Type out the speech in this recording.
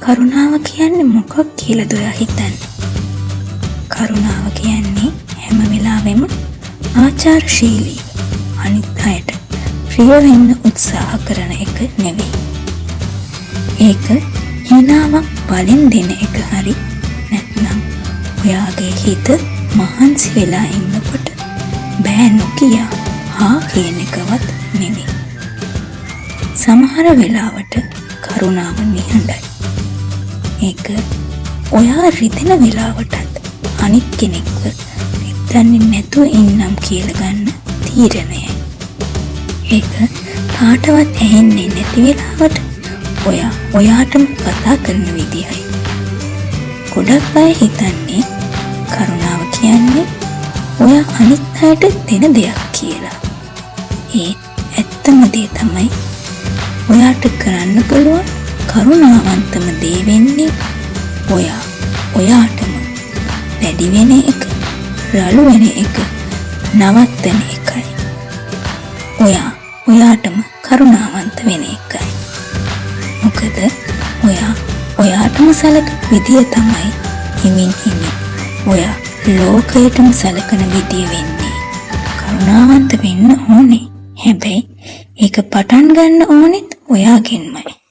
කරුණාව කියන්නේ මොකක් කියලාද ඔයා හිතන්නේ? කරුණාව කියන්නේ හැම වෙලාවෙම ආචාරශීලී අනිත් අයට ප්‍රිය වෙන්න උත්සාහ කරන එක නෙවෙයි. ඒක හිනාවක් බලෙන් දෙන එක හරි නැත්නම් ඔයාගේ හිත මහන්සි වෙලා ඉන්නකොට බෑ නොකිය හා කියන එකවත් නෙවෙයි. සමහර වෙලාවට කරුණාව නිහඬයි. ඒක ඔයා රිදෙන වෙලාවටත් අනිත් කෙනෙක්ව රිදන්නේ නැතුව ඉන්නම් කියලා ගන්න තීරණයයි. ඒක කාටවත් ඇහෙන්නේ නැති වෙලාවට ඔයාටම කතා කරන විදියයි. ගොඩක් අය හිතන්නේ කරුණාව කියන්නේ ඔයා අනිත් අයට දෙන දෙයක් කියලා. ඒ ඇත්තම දේ තමයි ඔයාට කරන්න පුළුවන් කරුණාවන්තම දේ වෙන්නේ ඔයාටම වැඩි වෙන එක, රළු වෙන එක නවත්තන එකයි. ඔයාටම කරුණාවන්ත වෙන එකයි. මොකද ඔයාටම සැලකන විදිය තමයි හිමින් ඔයා ලෝකයටම සැලකන විදිය වෙන්නේ. කරුණාවන්ත වෙන්න ඕනේ. හැබැයි ඒක පටන් ගන්න ඕනෙත් ඔයාගෙන්මයි.